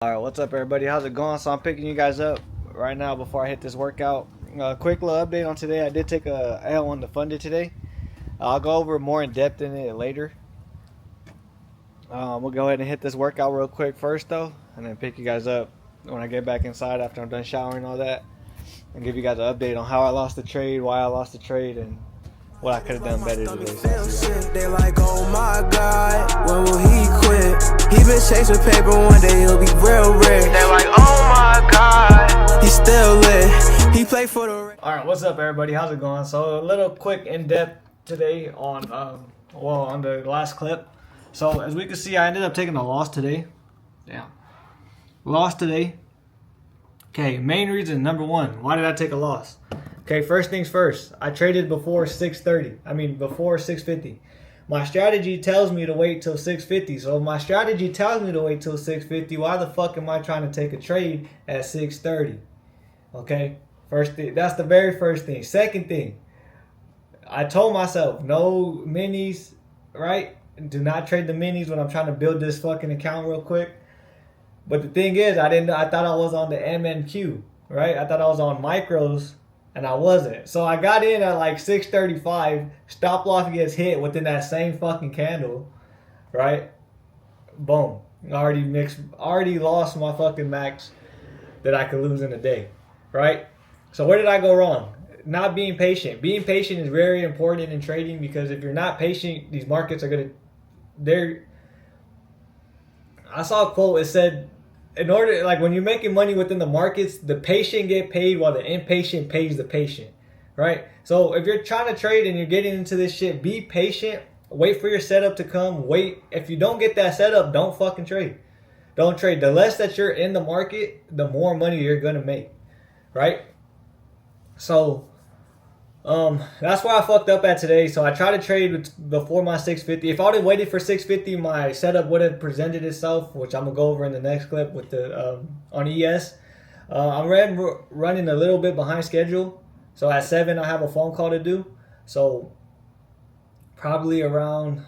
Alright, what's up everybody? How's it going? So I'm picking you guys up right now before I hit this workout. Quick little update on today. I did take a L on the funded today. I'll go over more in depth in it later. We'll go ahead and hit this workout real quick first though, and then pick you guys up when I get back inside after I'm done showering and all that, and give you guys an update on how I lost the trade, why I lost the trade, and what I could have done better today. They like, oh my God, when will he quit? He been chasing paper, one day he'll be real rich. They like, oh my God, he's still lit. He played for the. Alright, what's up everybody? How's it going? So a little quick in-depth today on on the last clip. So as we can see, I ended up taking a loss today. Yeah. Lost today. Okay, main reason, number one, why did I take a loss? Okay, first things first. I traded before 6:30. I mean before 6:50. My strategy tells me to wait till 6:50. So if my strategy tells me to wait till 6:50, why the fuck am I trying to take a trade at 6:30? Okay? First thing, that's the very first thing. Second thing, I told myself no minis, right? Do not trade the minis when I'm trying to build this fucking account real quick. But the thing is, I thought I was on the MNQ, right? I thought I was on micros, and I wasn't. So I got in at like 6:35. Stop loss gets hit within that same fucking candle, right? Boom. Already lost my fucking max that I could lose in a day, right? So where did I go wrong? Not being patient. Being patient is very important in trading, because if you're not patient, these markets are I saw a quote. It said, in order, like when you're making money within the markets, the patient get paid while the impatient pays the patient, right? So if you're trying to trade and you're getting into this shit, be patient. Wait for your setup to come. Wait. If you don't get that setup, don't fucking trade. Don't trade. The less that you're in the market, the more money you're gonna make, right? So that's why I fucked up at today. So I tried to trade before my 650. If I would have waited for 650, my setup would have presented itself, which I'm gonna go over in the next clip with the on ES. I'm running a little bit behind schedule. So at 7, I have a phone call to do. So probably around.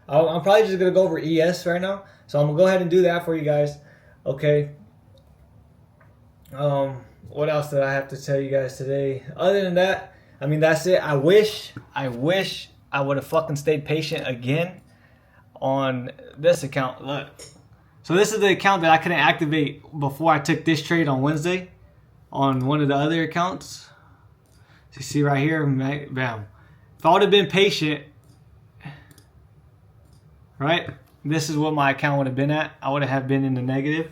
I'm probably just gonna go over ES right now. So I'm gonna go ahead and do that for you guys. Okay. What else did I have to tell you guys today? Other than that, I mean, that's it. I wish I would have fucking stayed patient again on this account. Look. So this is the account that I couldn't activate before I took this trade on Wednesday on one of the other accounts. So you see right here, bam. If I would have been patient, right? This is what my account would have been at. I would have been in the negative.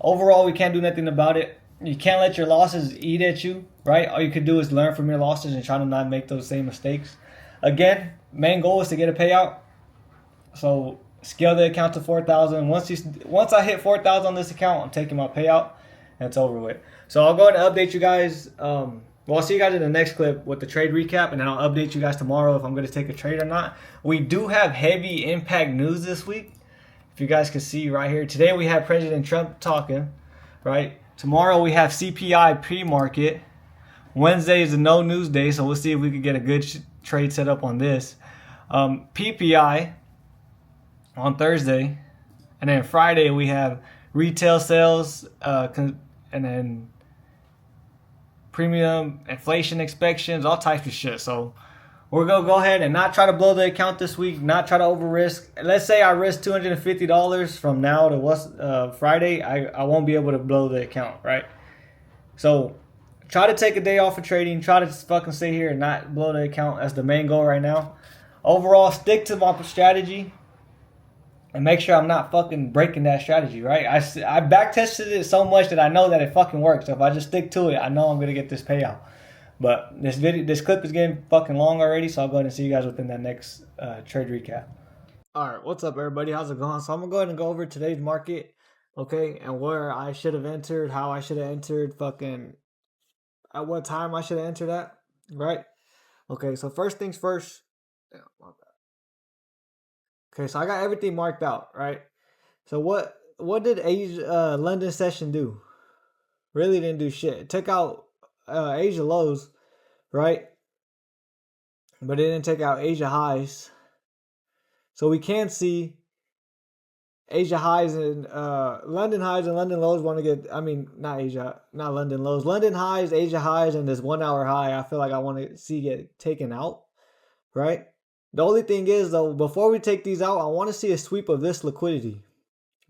Overall, we can't do nothing about it. You can't let your losses eat at you, right? All you can do is learn from your losses and try to not make those same mistakes. Again, main goal is to get a payout. So scale the account to 4,000. Once I hit 4,000 on this account, I'm taking my payout, and it's over with. So I'll go ahead and update you guys. I'll see you guys in the next clip with the trade recap, and then I'll update you guys tomorrow if I'm going to take a trade or not. We do have heavy impact news this week. If you guys can see right here. Today we have President Trump talking, right? Tomorrow we have CPI pre-market. Wednesday is a no news day, so we'll see if we can get a good trade set up on this. PPI on Thursday. And then Friday we have retail sales and then premium inflation expectations, all types of shit. So we're going to go ahead and not try to blow the account this week, not try to over risk. Let's say I risk $250 from now to Friday. I won't be able to blow the account, right? So try to take a day off of trading. Try to fucking stay here and not blow the account. That's the main goal right now. Overall, stick to my strategy and make sure I'm not fucking breaking that strategy, right? I back tested it so much that I know that it fucking works. So if I just stick to it, I know I'm going to get this payout. But this clip is getting fucking long already, so I'll go ahead and see you guys within that next trade recap. Alright, what's up everybody? How's it going? So I'm going to go ahead and go over today's market, okay, and where I should have entered, how I should have entered, fucking at what time I should have entered at, right? Okay, so first things first. Okay, so I got everything marked out, right? So what did London session do? Really didn't do shit. It took out Asia lows, right? But it didn't take out Asia highs. So we can see Asia highs and London highs and London lows want to get. I mean, not London lows. London highs, Asia highs, and this 1 hour high. I feel like I want to see get taken out, right? The only thing is though, before we take these out, I want to see a sweep of this liquidity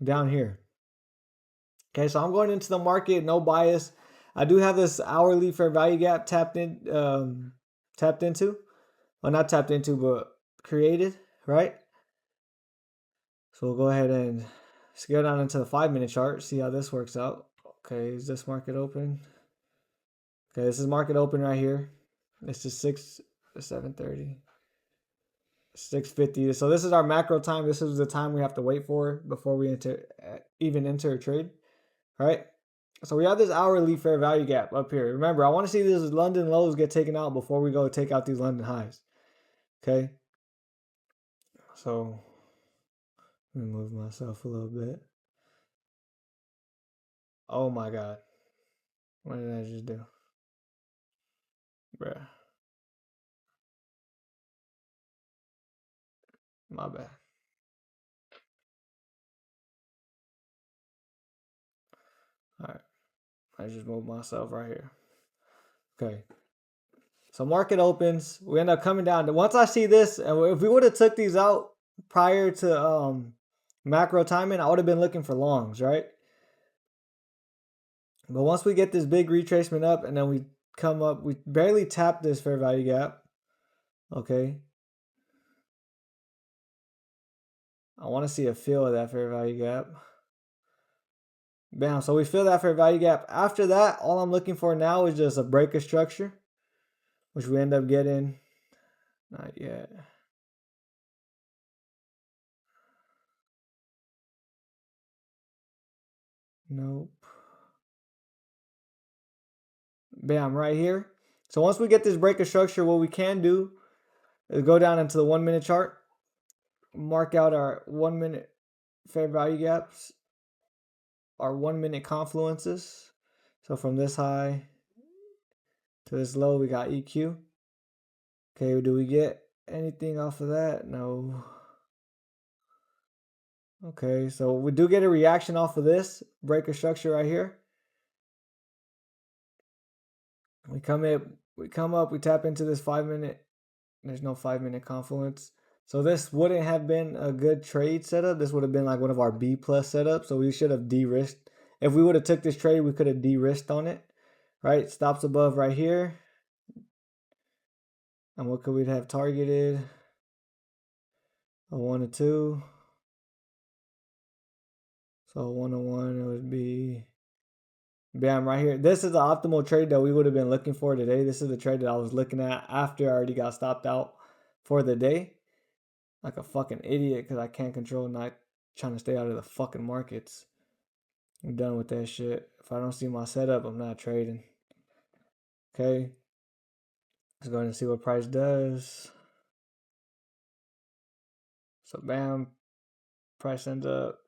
down here. Okay, so I'm going into the market, no bias. I do have this hourly fair value gap tapped into. Well, not tapped into, but created, right? So we'll go ahead and scale down into the 5-minute chart, see how this works out. Okay, is this market open? Okay, this is market open right here. This is 7:30. 6:50. So this is our macro time. This is the time we have to wait for before we even enter a trade. All right. So we have this hourly fair value gap up here. Remember, I want to see these London lows get taken out before we go take out these London highs. Okay. So let me move myself a little bit. Oh my God. What did I just do? Bruh. My bad. Alright. I just moved myself right here. Okay. So market opens. We end up coming down. Once I see this, and if we would have took these out prior to macro timing, I would have been looking for longs, right? But once we get this big retracement up and then we come up, we barely tap this fair value gap. Okay. I want to see a fill of that fair value gap. Bam. So we fill that fair value gap. After that, all I'm looking for now is just a break of structure, which we end up getting. Not yet. Nope. Bam, right here. So once we get this break of structure, what we can do is go down into the 1-minute chart, mark out our 1-minute fair value gaps, our 1-minute confluences. So from this high to this low, we got EQ. Okay, do we get anything off of that? No. Okay, so we do get a reaction off of this break of structure right here. We come up, we tap into this 5-minute. There's no 5-minute confluence. So this wouldn't have been a good trade setup. This would have been like one of our B plus setups. So we should have de-risked. If we would have took this trade, we could have de-risked on it. Right? Stops above right here. And what could we have targeted? A 1 or 2. So 1 or 1, it would be bam right here. This is the optimal trade that we would have been looking for today. This is the trade that I was looking at after I already got stopped out for the day. Like a fucking idiot because I can't control not trying to stay out of the fucking markets. I'm done with that shit. If I don't see my setup, I'm not trading. Okay. Let's go ahead and see what price does. So bam. Price ends up.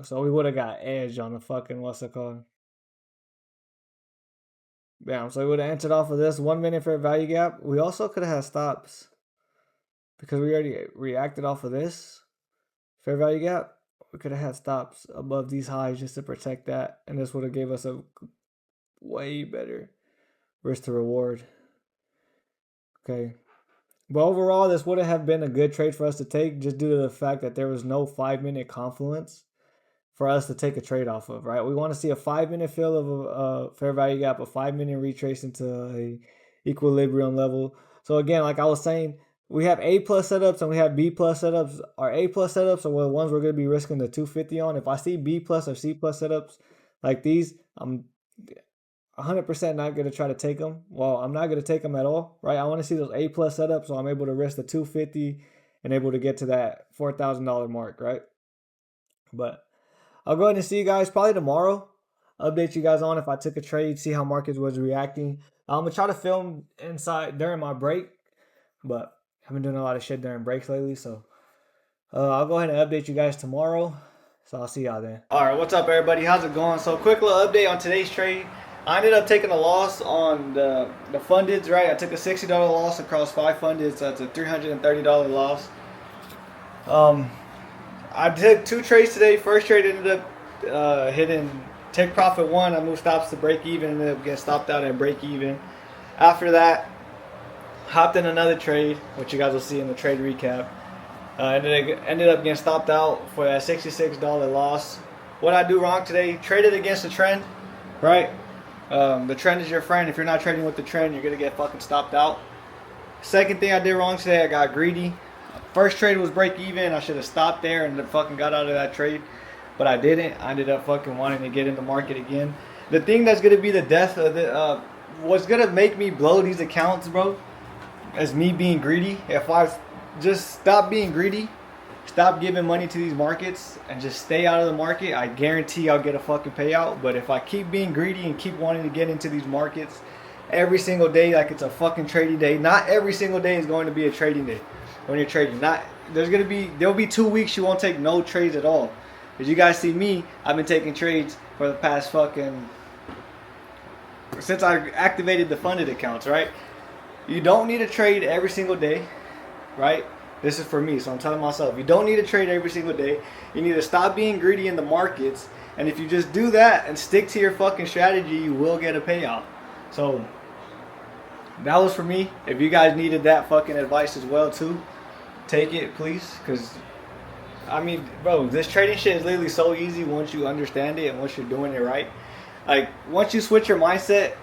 So we would have got edge on the fucking, what's it called? Bam. So we would have entered off of this 1-minute fair value gap. We also could have had stops because we already reacted off of this fair value gap. We could have had stops above these highs just to protect that. And this would have gave us a way better risk to reward. Okay. But overall, this would have been a good trade for us to take just due to the fact that there was no 5-minute confluence for us to take a trade off of, right? We want to see a 5-minute fill of a fair value gap, a 5-minute retrace into a equilibrium level. So again, like I was saying, we have A plus setups and we have B plus setups. Our A plus setups are the ones we're going to be risking the 250 on. If I see B plus or C plus setups like these, I'm 100% not going to try to take them. Well, I'm not going to take them at all, right? I want to see those A plus setups so I'm able to risk the 250 and able to get to that $4,000 mark, right? But I'll go ahead and see you guys probably tomorrow. Update you guys on if I took a trade, see how markets was reacting. I'm going to try to film inside during my break, but I've been doing a lot of shit during breaks lately, so I'll go ahead and update you guys tomorrow. So I'll see y'all then. All right, what's up, everybody? How's it going? So quick little update on today's trade. I ended up taking a loss on the fundeds, right? I took a $60 loss across 5 fundeds, so that's a $330 loss. I did 2 trades today. First trade ended up hitting take profit 1. I moved stops to break even, ended up getting stopped out at break even. After that, hopped in another trade, which you guys will see in the trade recap. Ended up getting stopped out for a $66 loss. What I do wrong today? Traded against the trend, right? The trend is your friend. If you're not trading with the trend, you're gonna get fucking stopped out. Second thing I did wrong today, I got greedy. First trade was break even. I should have stopped there and fucking got out of that trade, but I didn't. I ended up fucking wanting to get in the market again. The thing that's gonna be the death of the what's gonna make me blow these accounts, bro, is me being greedy. If I just stop being greedy, stop giving money to these markets, and just stay out of the market, I guarantee I'll get a fucking payout. But if I keep being greedy and keep wanting to get into these markets every single day like it's a fucking trading day, not every single day is going to be a trading day when you're trading. There'll be 2 weeks you won't take no trades at all. As you guys see me, I've been taking trades for the past since I activated the funded accounts, right? You don't need to trade every single day, right? This is for me, so I'm telling myself, you don't need to trade every single day. You need to stop being greedy in the markets, and if you just do that and stick to your fucking strategy, you will get a payout. So that was for me. If you guys needed that fucking advice as well too, take it, please. Because I mean, bro, this trading shit is literally so easy once you understand it and once you're doing it right. Like, once you switch your mindset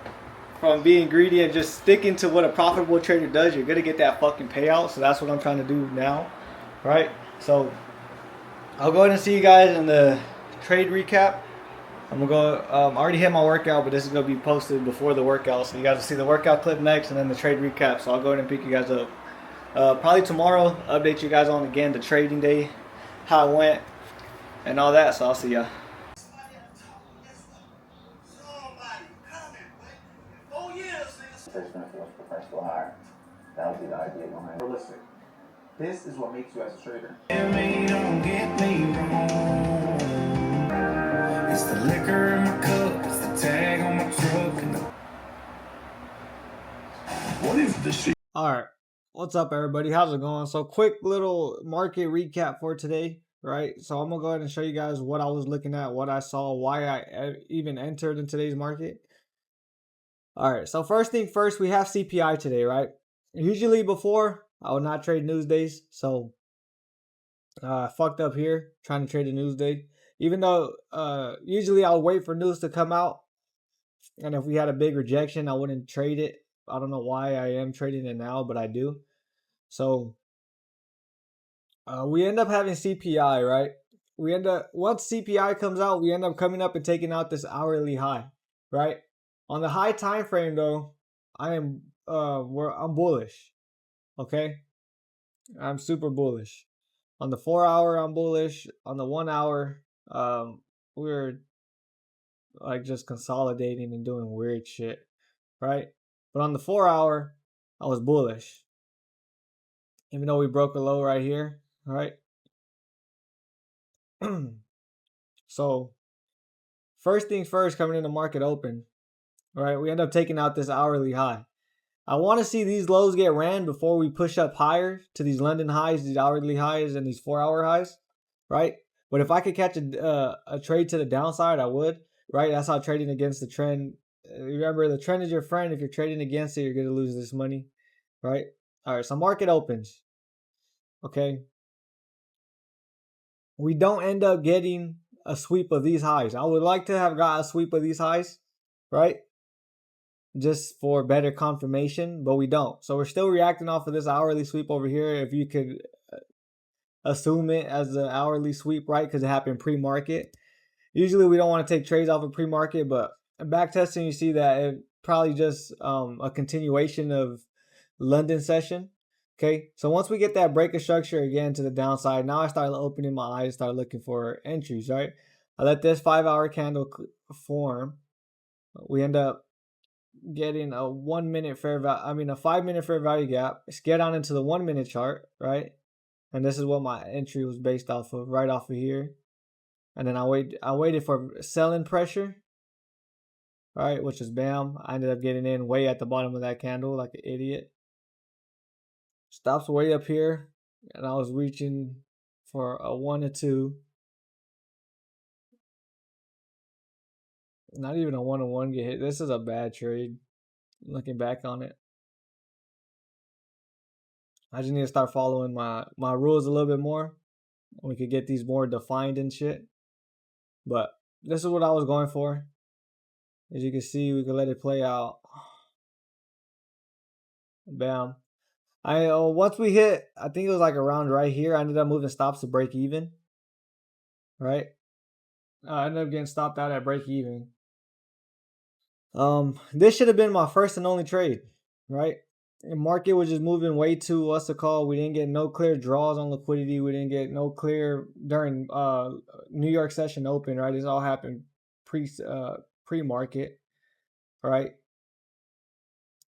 from being greedy and just sticking to what a profitable trader does, you're gonna get that fucking payout. So that's what I'm trying to do now, right? So I'll go ahead and see you guys in the trade recap. I'm gonna go. I already hit my workout, but this is gonna be posted before the workout, so you guys will see the workout clip next, and then the trade recap. So I'll go ahead and pick you guys up. Probably tomorrow. Update you guys on again the trading day, how it went, and all that. So I'll see ya. Professional hire. That would be the idea behind it. Realistic. This is what makes you as a trader. Don't get me wrong. It's the liquor in my cup, it's the tag on my truck, and the... What is this shit? All right, what's up, everybody? How's it going? So, quick little market recap for today, right? So I'm gonna go ahead and show you guys what I was looking at, what I saw, why I even entered in today's market. All right, so first thing first, we have CPI today, right? Usually before, I would not trade news days, so I fucked up here trying to trade a news day. Even though usually I'll wait for news to come out, and if we had a big rejection, I wouldn't trade it. I don't know why I am trading it now, but I do. So we end up having CPI, right? Once CPI comes out, we end up coming up and taking out this hourly high, right? On the high time frame though, I'm bullish. Okay? I'm super bullish. On the 4 hour, I'm bullish. On the 1 hour, we're like just consolidating and doing weird shit, right? But on the 4 hour, I was bullish. Even though we broke a low right here, right? So, first things first, coming in the market open, right? We end up taking out this hourly high. I want to see these lows get ran before we push up higher to these London highs, these hourly highs, and these 4 hour highs, right? But if I could catch a trade to the downside, I would, right? That's how trading against the trend. Remember, the trend is your friend. If you're trading against it, you're going to lose this money, right? All right, so market opens, okay? We don't end up getting a sweep of these highs. I would like to have got a sweep of these highs, right? Just for better confirmation, but we don't. So we're still reacting off of this hourly sweep over here. If you could assume it as an hourly sweep, right? Because it happened pre-market. Usually we don't want to take trades off of pre-market, but back testing, you see that it probably just a continuation of London session. Okay, so once we get that break of structure again to the downside, now I start opening my eyes, start looking for entries, right? I let this 5 hour candle form. We end up getting a 1 minute fair value, a 5 minute fair value gap. Let's get on into the 1 minute chart, right? And this is what my entry was based off of, right off of here. And then I waited for selling pressure, right? Which is bam. I ended up getting in way at the bottom of that candle like an idiot. Stops way up here, and I was reaching for a 1 to 2. Not even a 1 to 1 get hit. This is a bad trade. Looking back on it, I just need to start following my rules a little bit more. We could get these more defined and shit. But this is what I was going for. As you can see, we can let it play out. Bam. Once we hit, I think it was like around right here, I ended up moving stops to break even. Right? I ended up getting stopped out at break even. This should have been my first and only trade, right? The market was just moving way too, what's it called? We didn't get no clear draws on liquidity. We didn't get no clear during New York session open, right? This all happened pre-market, right?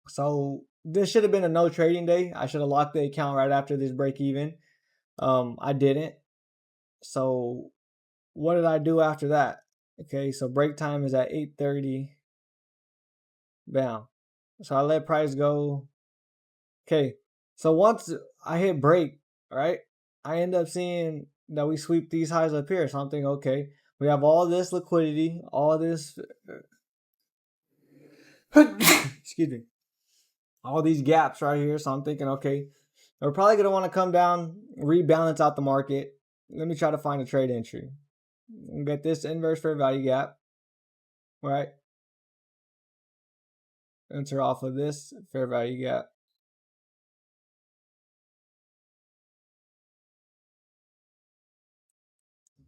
So this should have been a no trading day. I should have locked the account right after this break even. I didn't. So what did I do after that? Okay, so break time is at 8:30. Bam. So I let price go. Okay, so once I hit break, right, I end up seeing that we sweep these highs up here. So I'm thinking, okay, we have all this liquidity, all this, excuse me, all these gaps right here. So I'm thinking, okay, we're probably going to want to come down, rebalance out the market. Let me try to find a trade entry. Get this inverse fair value gap, right? Enter off of this fair value gap.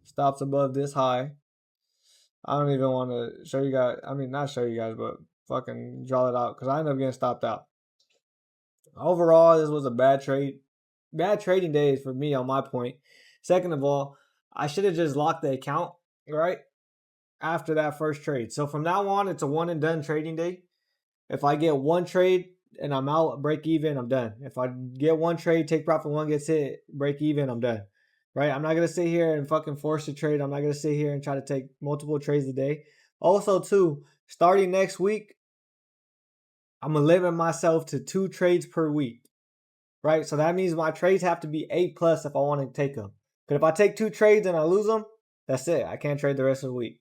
Stops above this high. I don't even want to show you guys. I mean, not show you guys, but fucking draw it out because I ended up getting stopped out. Overall, this was a bad trade. Bad trading days for me on my point. Second of all, I should have just locked the account, right? After that first trade. So from now on, it's a one and done trading day. If I get one trade and I'm out, break even, I'm done. If I get one trade, take profit, one gets hit, break even, I'm done. Right? I'm not going to sit here and fucking force a trade. I'm not going to sit here and try to take multiple trades a day. Also, too, starting next week, I'm going to limit myself to 2 trades per week. Right? So that means my trades have to be A+ if I want to take them. Because if I take 2 trades and I lose them, that's it. I can't trade the rest of the week.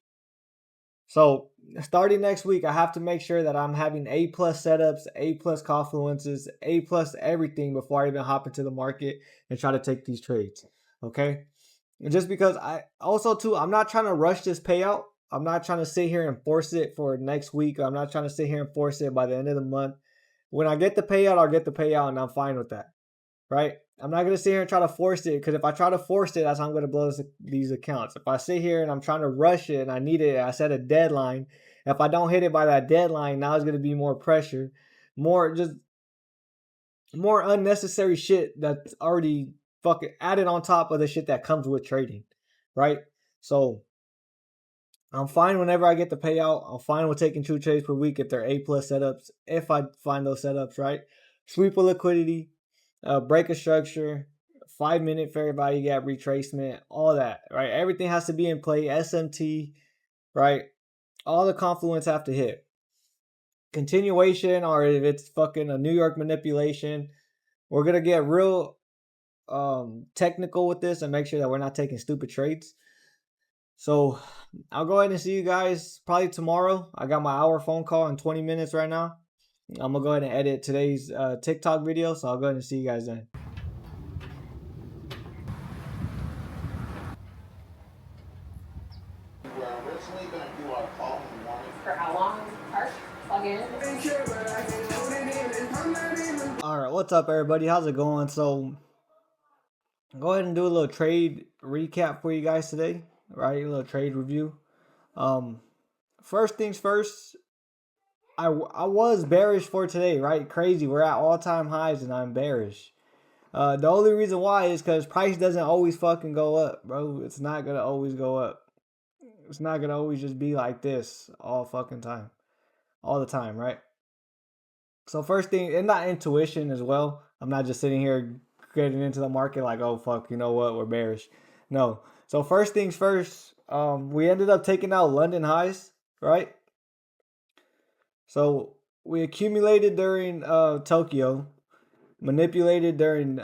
So starting next week, I have to make sure that I'm having A+ setups, A+ confluences, A+ everything before I even hop into the market and try to take these trades. Okay? And just because I'm not trying to rush this payout. I'm not trying to sit here and force it for next week. I'm not trying to sit here and force it by the end of the month. When I get the payout, I'll get the payout and I'm fine with that. Right? I'm not going to sit here and try to force it because if I try to force it, that's how I'm going to blow these accounts. If I sit here and I'm trying to rush it and I need it, I set a deadline. If I don't hit it by that deadline, now it's going to be more pressure, more unnecessary shit that's already fucking added on top of the shit that comes with trading, right? So I'm fine whenever I get the payout. I'm fine with taking 2 trades per week if they're A+ setups, if I find those setups, right? Sweep of liquidity. Break a structure, 5-minute fair value gap retracement, all that, right? Everything has to be in play. SMT, right? All the confluence have to hit. Continuation, or if it's fucking a New York manipulation, we're going to get real technical with this and make sure that we're not taking stupid trades. So I'll go ahead and see you guys probably tomorrow. I got my hour phone call in 20 minutes right now. I'm going to go ahead and edit today's TikTok video, so I'll go ahead and see you guys then. We're originally going to do our call in the morning. For how long? Art? Plug in? Alright, what's up everybody? How's it going? So go ahead and do a little trade recap for you guys today. Right? A little trade review. First things first, I was bearish for today, right? Crazy. We're at all-time highs and I'm bearish. The only reason why is because price doesn't always fucking go up, bro. It's not going to always go up. It's not going to always just be like this all fucking time. All the time, right? So first thing, and not intuition as well. I'm not just sitting here getting into the market like, oh, fuck, you know what? We're bearish. No. So first things first, we ended up taking out London highs, right? So we accumulated during Tokyo, manipulated during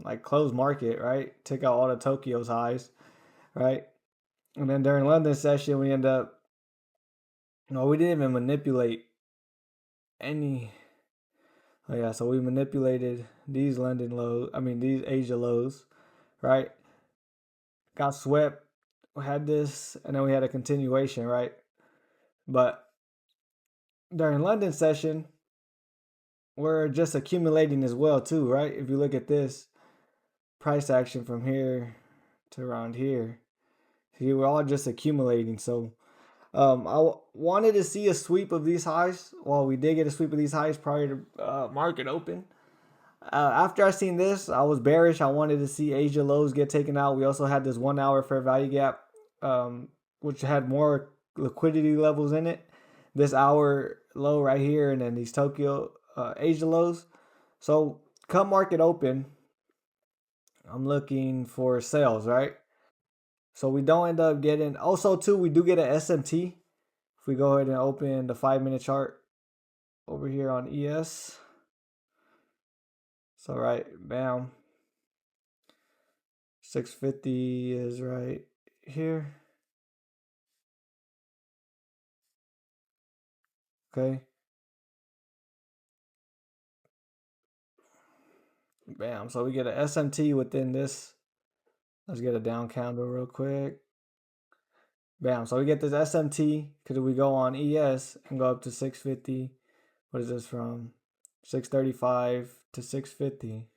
like closed market, right? Took out all the Tokyo's highs, right? And then during London session, we end up, no, we didn't even manipulate any. Oh yeah, so we manipulated these London lows, these Asia lows, right? Got swept, we had this, and then we had a continuation, right? But during London session, we're just accumulating as well too, right? If you look at this price action from here to around here, see, we're all just accumulating. So wanted to see a sweep of these highs. Well, we did get a sweep of these highs prior to market open. After I seen this, I was bearish. I wanted to see Asia lows get taken out. We also had this 1 hour fair value gap, which had more liquidity levels in it. This hour low right here, and then these Tokyo Asia lows. So come market open, I'm looking for sales, right? So we don't end up getting. Also, too, we do get an SMT. If we go ahead and open the 5-minute chart over here on ES. So right, bam. 650 is right here. Okay. Bam. So we get an SMT within this. Let's get a down candle real quick. Bam. So we get this SMT because we go on ES and go up to 650. What is this from? 635 to 650.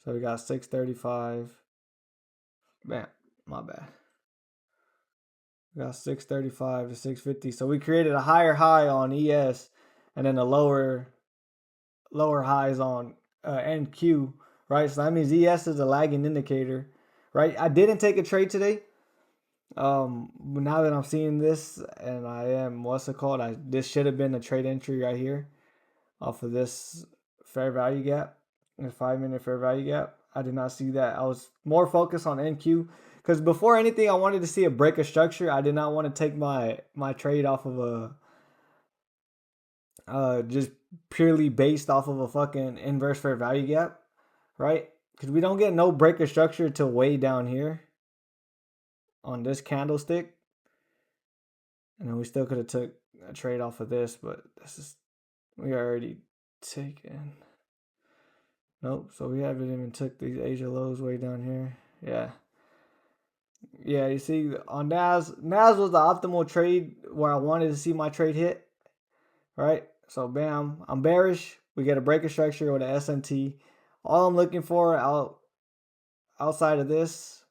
So we got 635. Bam. My bad. We got 635 to 650. So we created a higher high on ES and then a lower highs on NQ, right? So that means ES is a lagging indicator, right? I didn't take a trade today. But now that I'm seeing this and I am, what's it called? This should have been a trade entry right here off of this fair value gap, the 5-minute fair value gap. I did not see that. I was more focused on NQ because before anything, I wanted to see a break of structure. I did not want to take my trade off of just purely based off of a fucking inverse fair value gap, right? Because we don't get no break of structure till way down here on this candlestick. And then we still could have took a trade off of this, but we already taken. Nope, so we haven't even took these Asia lows way down here. Yeah, you see on NAS was the optimal trade where I wanted to see my trade hit, right? So bam, I'm bearish. We get a break of structure with an SMT. All I'm looking for outside of this,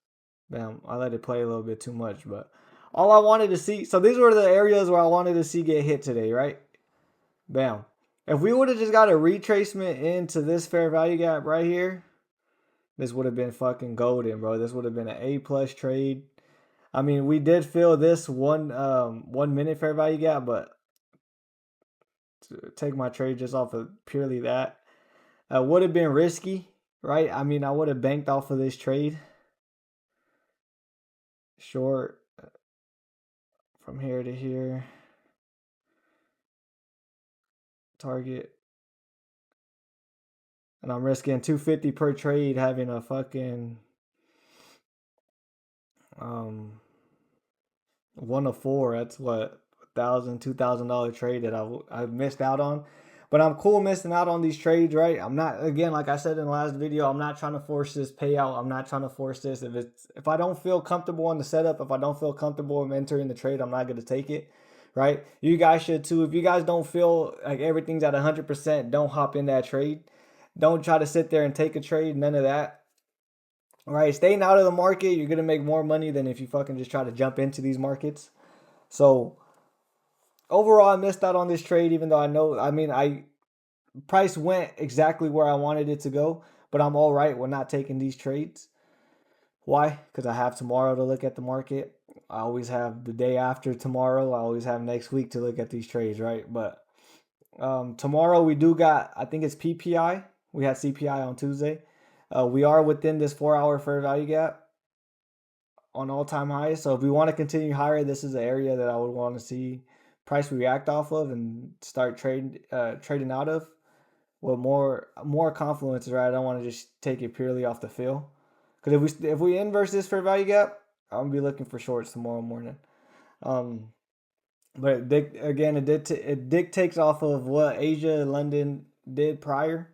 bam, I let it play a little bit too much, but all I wanted to see, so these were the areas where I wanted to see get hit today, right? Bam. If we would have just got a retracement into this fair value gap right here, this would have been fucking golden, bro. This would have been an A+ trade. I mean, we did fill this 1 minute fair value gap, but to take my trade just off of purely that would have been risky, right? I mean, I would have banked off of this trade. Short from here to here. Target. And I'm risking $250 per trade, having a fucking 1 of 4. That's what, $1,000, $2,000 trade that I missed out on. But I'm cool missing out on these trades, right? I'm not, again, like I said in the last video, I'm not trying to force this payout. I'm not trying to force this. If I don't feel comfortable in the setup, if I don't feel comfortable in entering the trade, I'm not going to take it, right? You guys should too. If you guys don't feel like everything's at 100%, don't hop in that trade. Don't try to sit there and take a trade. None of that. All right, staying out of the market, you're going to make more money than if you fucking just try to jump into these markets. So overall, I missed out on this trade, even though price went exactly where I wanted it to go, but I'm all right with not taking these trades. Why? Because I have tomorrow to look at the market. I always have the day after tomorrow. I always have next week to look at these trades, right? But tomorrow we do got, I think it's PPI. We had CPI on Tuesday. We are within this 4-hour fair value gap on all-time highs. So if we want to continue higher, this is an area that I would want to see price react off of and start trading out of. with more confluences, right? I don't want to just take it purely off the fill. Because if we inverse this fair value gap, I'm gonna be looking for shorts tomorrow morning. But it dictates off of what Asia and London did prior.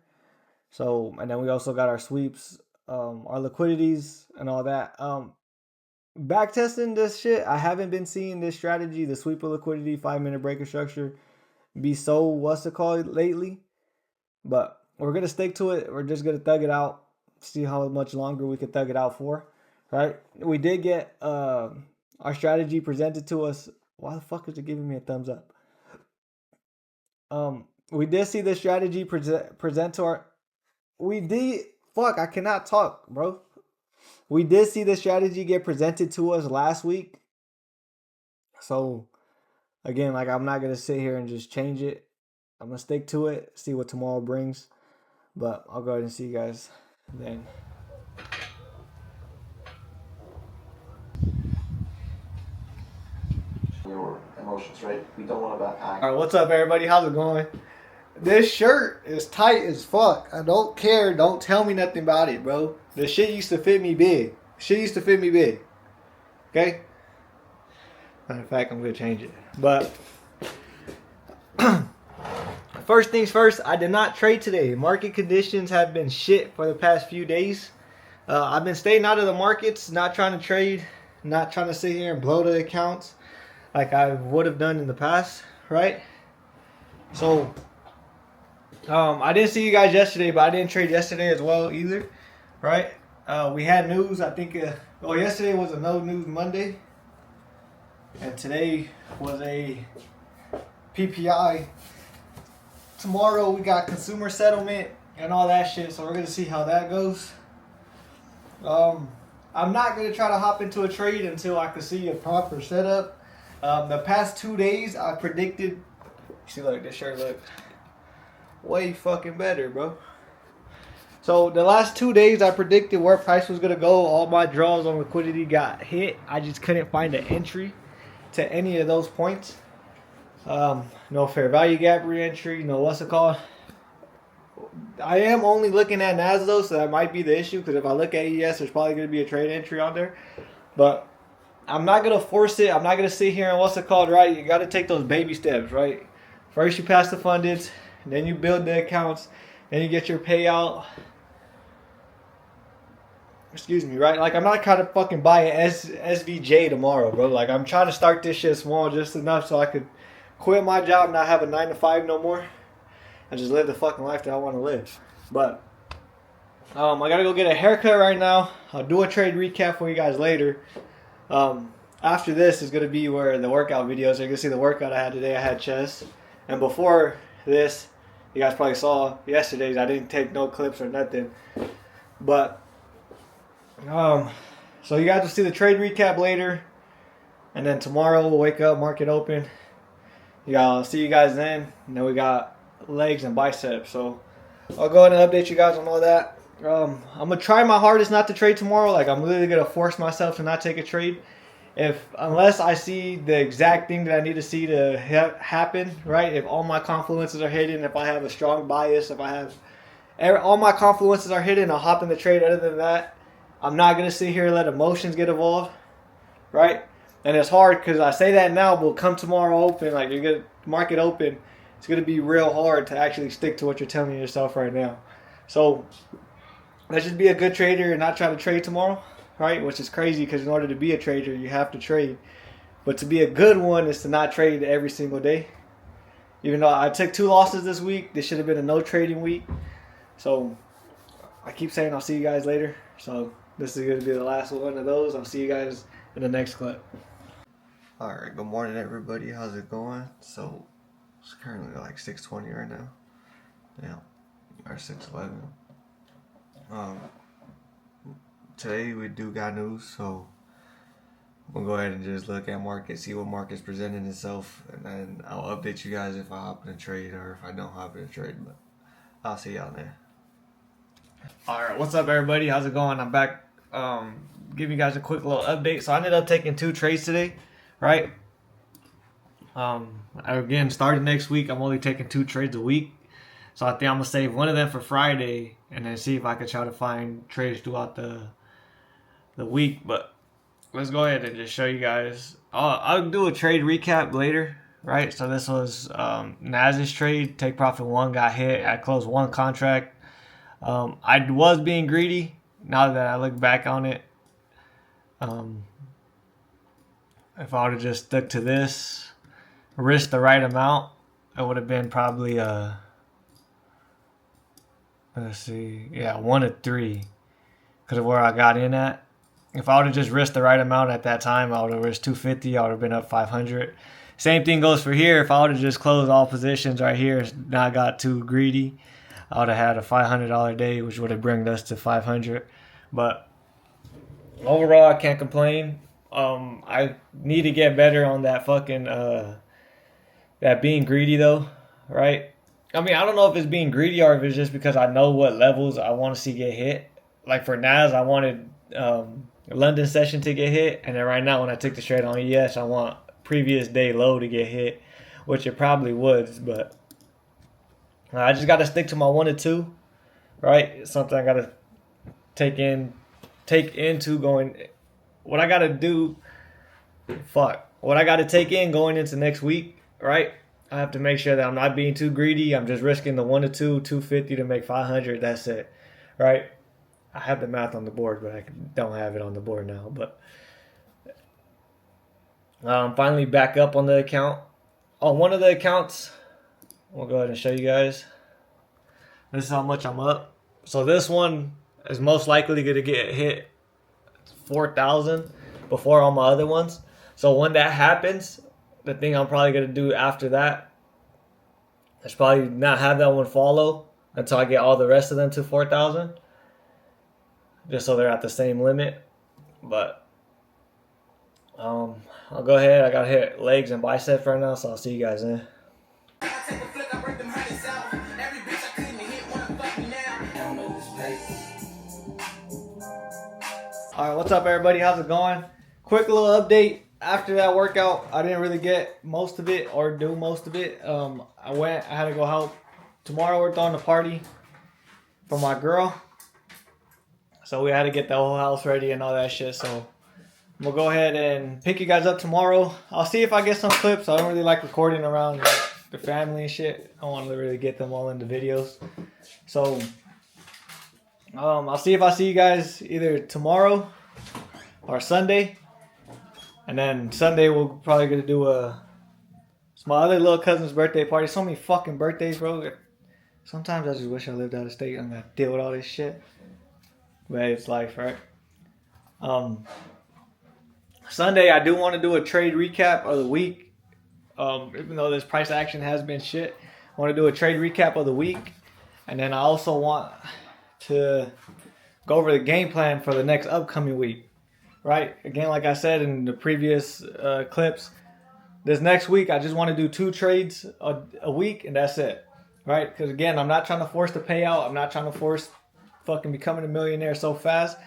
So, and then we also got our sweeps, our liquidities and all that. Back testing this shit, I haven't been seeing this strategy, the sweep of liquidity, 5-minute breaker structure, be so lately. But we're gonna stick to it. We're just gonna thug it out, see how much longer we can thug it out for. Right? We did get our strategy presented to us. Why the fuck is it giving me a thumbs up? We did see the strategy present to our. We did. Fuck, I cannot talk, bro. We did see the strategy get presented to us last week. So, again, like, I'm not going to sit here and just change it. I'm going to stick to it, see what tomorrow brings. But I'll go ahead and see you guys then. Your emotions, right? We don't want to act. All right, what's up, everybody? How's it going? This shirt is tight as fuck. I don't care. Don't tell me nothing about it, bro. The shit used to fit me big. Okay? Matter of fact, I'm going to change it. But first things first, I did not trade today. Market conditions have been shit for the past few days. I've been staying out of the markets, not trying to trade, not trying to sit here and blow the accounts like I would have done in the past, right? So, I didn't see you guys yesterday, but I didn't trade yesterday as well either, right? We had news, I think, yesterday was a no news Monday, and today was a PPI. Tomorrow we got consumer settlement and all that shit, so we're going to see how that goes. I'm not going to try to hop into a trade until I can see a proper setup. The past 2 days, I predicted, you see, look, this shirt looks way fucking better, bro. So the last 2 days I predicted where price was gonna go. All my draws on liquidity got hit. I just couldn't find an entry to any of those points. No fair value gap re-entry, no what's it called. I am only looking at NAS though, so that might be the issue, because if I look at ES, there's probably gonna be a trade entry on there. But I'm not gonna force it. I'm not gonna sit here and what's it called, right? You gotta take those baby steps, right? First you pass the fundeds, then you build the accounts, then you get your payout. Excuse me, right? Like, I'm not trying to fucking buy an SVJ tomorrow, bro. Like, I'm trying to start this shit small just enough so I could quit my job, not have a 9 to 5 no more, and just live the fucking life that I want to live. But I gotta go get a haircut right now. I'll do a trade recap for you guys later. After this is gonna be where the workout videos. You're gonna see the workout I had today. I had chest, and before this, you guys probably saw yesterday's. I didn't take no clips or nothing, but so you guys will see the trade recap later, and then tomorrow we'll wake up, market open. I'll see you guys then, and then we got legs and biceps. So I'll go ahead and update you guys on all that. I'm gonna try my hardest not to trade tomorrow. Like, I'm literally gonna force myself to not take a trade, unless I see the exact thing that I need to see to happen, right? If all my confluences are hidden, if I have a strong bias, if I have all my confluences are hidden, I'll hop in the trade. Other than that, I'm not gonna sit here and let emotions get involved, right? And it's hard because I say that now, but come tomorrow open, like, you're gonna market open, it's gonna be real hard to actually stick to what you're telling yourself right now. So let's just be a good trader and not try to trade tomorrow, right? Which is crazy, because in order to be a trader, you have to trade. But to be a good one is to not trade every single day. Even though I took 2 losses this week, this should have been a no trading week. So I keep saying I'll see you guys later. So this is going to be the last one of those. I'll see you guys in the next clip. Alright, good morning everybody. How's it going? So it's currently like 6:20 right now. Yeah, or 6:11. Today we do got news, so we'll go ahead and just look at market, see what market's presenting itself, and then I'll update you guys if I hop in a trade or if I don't hop in a trade. But I'll see y'all there. Alright, what's up everybody? How's it going? I'm back. Give you guys a quick little update. So I ended up taking 2 trades today, right? Again, starting next week, I'm only taking 2 trades a week. So I think I'm gonna save one of them for Friday and then see if I could try to find trades throughout the week. But let's go ahead and just show you guys. I'll do a trade recap later, right? So this was Naz's trade. Take profit 1 got hit. I closed 1 contract. I was being greedy. Now that I look back on it, if I would have just stuck to this, risked the right amount, it would have been probably let's see, yeah, 1 of 3 because of where I got in at. If I would have just risked the right amount at that time, I would have risked 250. I would have been up 500. Same thing goes for here. If I would have just closed all positions right here, not got too greedy, I would have had a $500 day, which would have brought us to 500. But overall, I can't complain. I need to get better on that fucking that being greedy though, right? I mean, I don't know if it's being greedy or if it's just because I know what levels I want to see get hit. Like for Naz, I wanted London session to get hit, and then right now when I took the trade on ES, I want previous day low to get hit, which it probably would, but I just got to stick to my 1 or 2, right? It's something I got to take into going. What I got to do, what I got to take in going into next week, right? I have to make sure that I'm not being too greedy. I'm just risking the 1 or 2, 250 to make 500. That's it, right? I have the math on the board, but I don't have it on the board now. But finally back up on the account. On one of the accounts, we'll go ahead and show you guys. This is how much I'm up. So this one is most likely going to get hit 4,000 before all my other ones. So when that happens, the thing I'm probably going to do after that is probably not have that one follow until I get all the rest of them to 4,000. Just so they're at the same limit. But I'll go ahead. I got to hit legs and biceps right now, so I'll see you guys then. Alright, what's up everybody? How's it going? Quick little update. After that workout, I didn't really get most of it or do most of it. I had to go help. Tomorrow we're throwing a party for my girl. So we had to get the whole house ready and all that shit. So we'll go ahead and pick you guys up tomorrow. I'll see if I get some clips. I don't really like recording around the family and shit. I want to really get them all into videos. So I'll see if I see you guys either tomorrow or Sunday. And then Sunday we're probably going to do it's my other little cousin's birthday party. So many fucking birthdays, bro. Sometimes I just wish I lived out of state and I got to deal with all this shit. But it's life, right? Sunday, I do want to do a trade recap of the week. Even though this price action has been shit, I want to do a trade recap of the week. And then I also want to go over the game plan for the next upcoming week. Right? Again, like I said in the previous clips, this next week, I just want to do 2 trades a week, and that's it. Right? Because again, I'm not trying to force the payout. I'm not trying to force fucking becoming a millionaire so fast,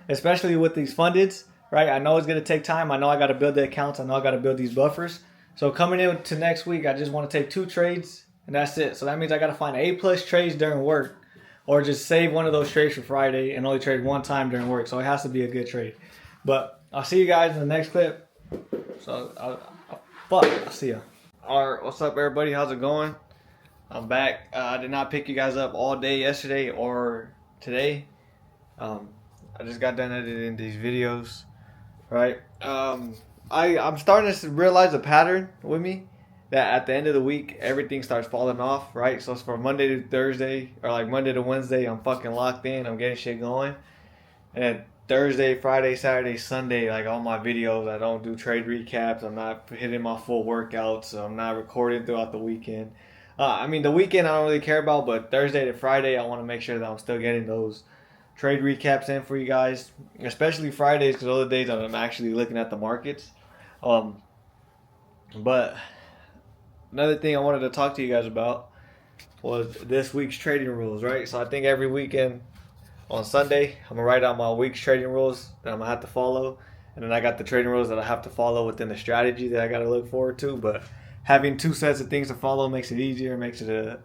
especially with these fundeds, right? I know it's going to take time. I know I got to build the accounts. I know I got to build these buffers. So coming into next week, I just want to take 2 trades, and that's it. So that means I got to find A+ trades during work, or just save one of those trades for Friday and only trade 1 time during work. So it has to be a good trade. But I'll see you guys in the next clip. So I'll see ya. Alright, what's up everybody? How's it going? I'm back. I did not pick you guys up all day yesterday or today. I just got done editing these videos, right? I'm starting to realize a pattern with me that at the end of the week everything starts falling off, right? So it's from Monday to Thursday, or like Monday to Wednesday, I'm fucking locked in, I'm getting shit going, and then Thursday, Friday, Saturday, Sunday, like all my videos, I don't do trade recaps, I'm not hitting my full workouts, so I'm not recording throughout the weekend. I mean, the weekend I don't really care about, but Thursday to Friday, I want to make sure that I'm still getting those trade recaps in for you guys, especially Fridays, because those are the days that I'm actually looking at the markets. But another thing I wanted to talk to you guys about was this week's trading rules, right? So I think every weekend on Sunday, I'm going to write out my week's trading rules that I'm going to have to follow. And then I got the trading rules that I have to follow within the strategy that I got to look forward to. But having 2 sets of things to follow makes it easier, makes it a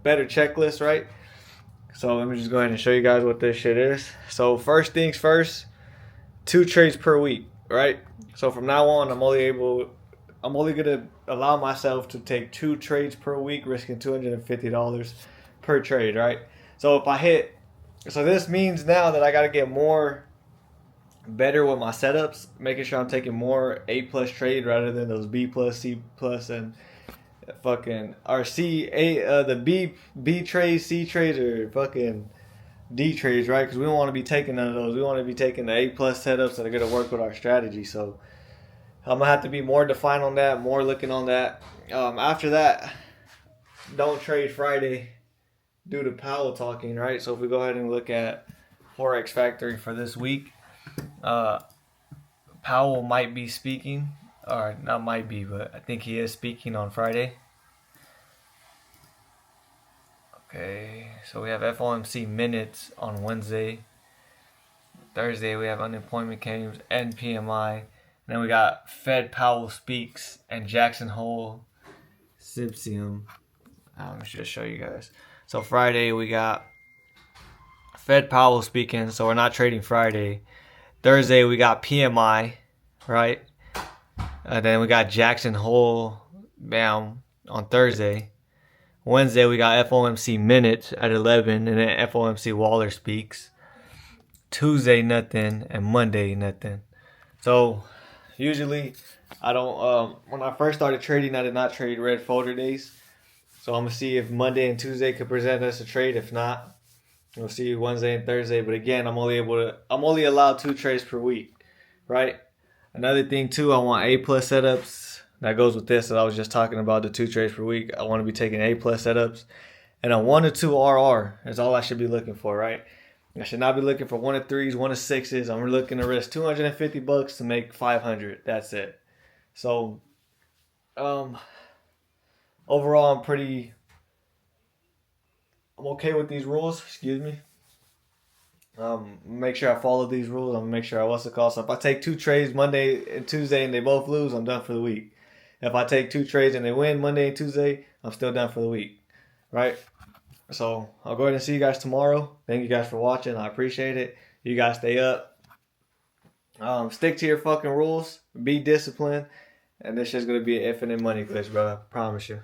better checklist, right? So let me just go ahead and show you guys what this shit is. So first things first, 2 trades per week, right? So from now on, I'm only gonna allow myself to take 2 trades per week, risking $250 per trade, right? So if I hit, so this means now that I gotta get better with my setups, making sure I'm taking more A+ trade rather than those B+, C+, and fucking or the B trades, C trades, or fucking D trades, right? Because we don't want to be taking none of those. We want to be taking the A+ setups that are gonna work with our strategy. So I'm gonna have to be more defined on that, more looking on that. After that, don't trade Friday due to Powell talking, right? So if we go ahead and look at Forex Factory for this week, Powell might be speaking, or not might be, but I think he is speaking on Friday. Okay, so we have FOMC minutes on Wednesday. Thursday we have unemployment claims and PMI. And then we got Fed Powell speaks and Jackson Hole Symposium. Let me just show you guys. So Friday we got Fed Powell speaking, so we're not trading Friday. Thursday we got PMI, right? And then we got Jackson Hole, bam, on Thursday. Wednesday we got FOMC minutes at 11, and then FOMC Waller speaks. Tuesday nothing, and Monday nothing. So usually I don't. When I first started trading, I did not trade red folder days. So I'm gonna see if Monday and Tuesday could present us a trade. If not, we'll see Wednesday and Thursday. But again, I'm only allowed 2 trades per week, right? Another thing too, I want A+ setups. That goes with this that I was just talking about, the 2 trades per week. I want to be taking A+ setups, and a 1 to 2 RR is all I should be looking for, right? I should not be looking for 1 to 3s, 1 to 6s. I'm looking to risk $250 to make 500. That's it. So, overall, I'm okay with these rules. Excuse me. Make sure I follow these rules. I'm gonna make sure So if I take 2 trades Monday and Tuesday and they both lose, I'm done for the week. If I take 2 trades and they win Monday and Tuesday, I'm still done for the week, right? So I'll go ahead and see you guys tomorrow. Thank you guys for watching. I appreciate it. You guys stay up. Stick to your fucking rules. Be disciplined. And this shit's gonna be an infinite money glitch, bro. I promise you.